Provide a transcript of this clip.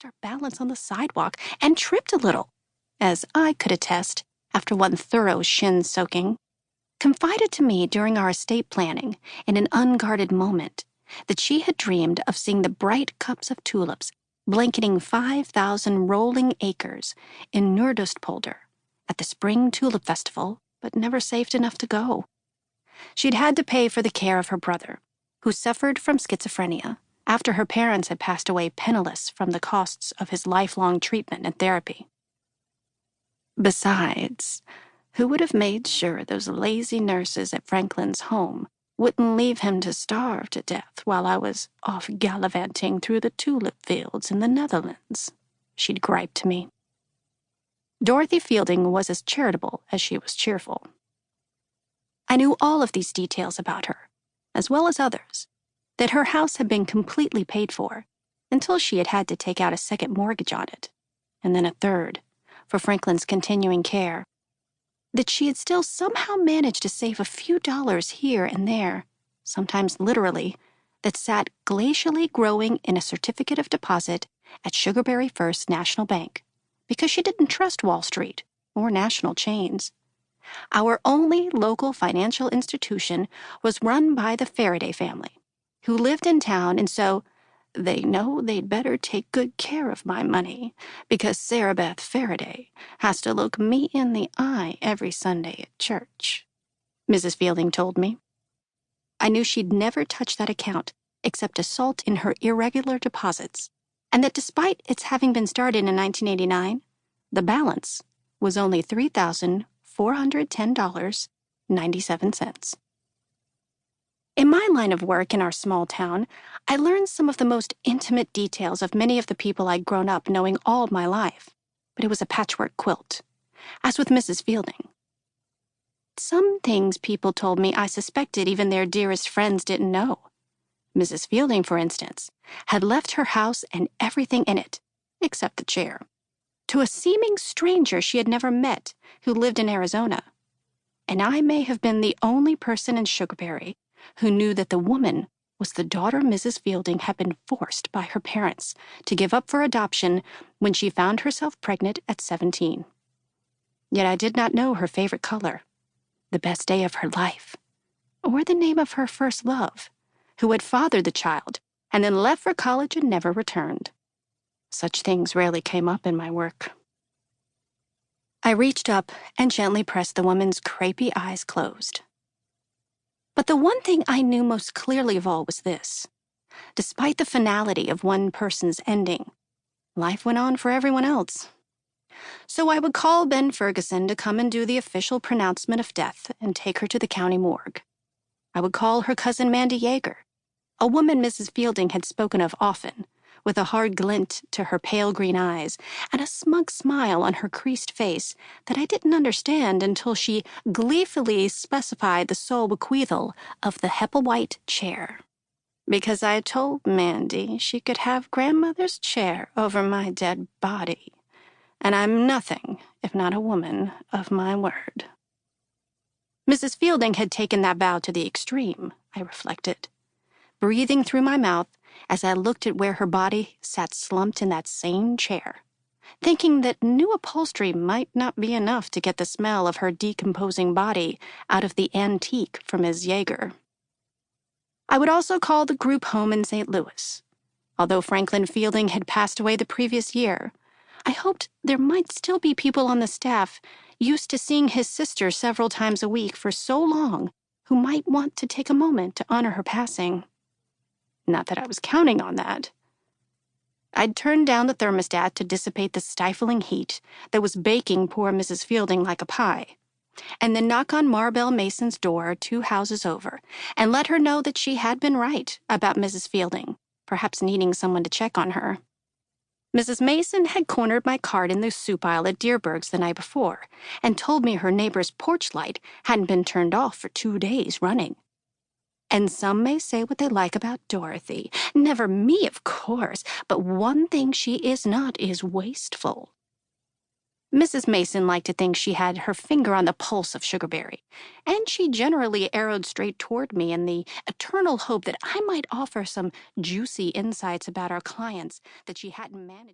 lost our balance on the sidewalk and tripped a little, as I could attest after one thorough shin soaking, confided to me during our estate planning in an unguarded moment that she had dreamed of seeing the bright cups of tulips blanketing 5,000 rolling acres in Nordostpolder at the Spring Tulip Festival, but never saved enough to go. She'd had to pay for the care of her brother, who suffered from schizophrenia after her parents had passed away penniless from the costs of his lifelong treatment and therapy. Besides, who would have made sure those lazy nurses at Franklin's home wouldn't leave him to starve to death while I was off gallivanting through the tulip fields in the Netherlands? She'd griped to me. Dorothy Fielding was as charitable as she was cheerful. I knew all of these details about her, as well as others, that her house had been completely paid for until she had had to take out a second mortgage on it, and then a third, for Franklin's continuing care, that she had still somehow managed to save a few dollars here and there, sometimes literally, that sat glacially growing in a certificate of deposit at Sugarberry First National Bank, because she didn't trust Wall Street or national chains. Our only local financial institution was run by the Faraday family, who lived in town, and so they know they'd better take good care of my money, because Sarah Beth Faraday has to look me in the eye every Sunday at church, Mrs. Fielding told me. I knew she'd never touch that account except to salt in her irregular deposits, and that despite its having been started in 1989, the balance was only $3,410.97. In my line of work in our small town, I learned some of the most intimate details of many of the people I'd grown up knowing all my life, but it was a patchwork quilt, as with Mrs. Fielding. Some things people told me I suspected even their dearest friends didn't know. Mrs. Fielding, for instance, had left her house and everything in it, except the chair, to a seeming stranger she had never met who lived in Arizona. And I may have been the only person in Sugarberry who knew that the woman was the daughter Mrs. Fielding had been forced by her parents to give up for adoption when she found herself pregnant at 17. Yet I did not know her favorite color, the best day of her life, or the name of her first love, who had fathered the child and then left for college and never returned. Such things rarely came up in my work. I reached up and gently pressed the woman's crepey eyes closed. But the one thing I knew most clearly of all was this. Despite the finality of one person's ending, life went on for everyone else. So I would call Ben Ferguson to come and do the official pronouncement of death and take her to the county morgue. I would call her cousin Mandy Yeager, a woman Mrs. Fielding had spoken of often, with a hard glint to her pale green eyes and a smug smile on her creased face that I didn't understand until she gleefully specified the sole bequeathal of the Hepplewhite chair. Because I told Mandy she could have grandmother's chair over my dead body, and I'm nothing if not a woman of my word. Mrs. Fielding had taken that vow to the extreme, I reflected, breathing through my mouth as I looked at where her body sat slumped in that same chair, thinking that new upholstery might not be enough to get the smell of her decomposing body out of the antique for Ms. Yeager. I would also call the group home in St. Louis. Although Franklin Fielding had passed away the previous year, I hoped there might still be people on the staff used to seeing his sister several times a week for so long who might want to take a moment to honor her passing. Not that I was counting on that. I'd turned down the thermostat to dissipate the stifling heat that was baking poor Mrs. Fielding like a pie, and then knock on Marbell Mason's door 2 houses over and let her know that she had been right about Mrs. Fielding, perhaps needing someone to check on her. Mrs. Mason had cornered my cart in the soup aisle at Deerberg's the night before and told me her neighbor's porch light hadn't been turned off for 2 days running. And some may say what they like about Dorothy. Never me, of course, but one thing she is not is wasteful. Mrs. Mason liked to think she had her finger on the pulse of Sugarberry, and she generally arrowed straight toward me in the eternal hope that I might offer some juicy insights about our clients that she hadn't managed.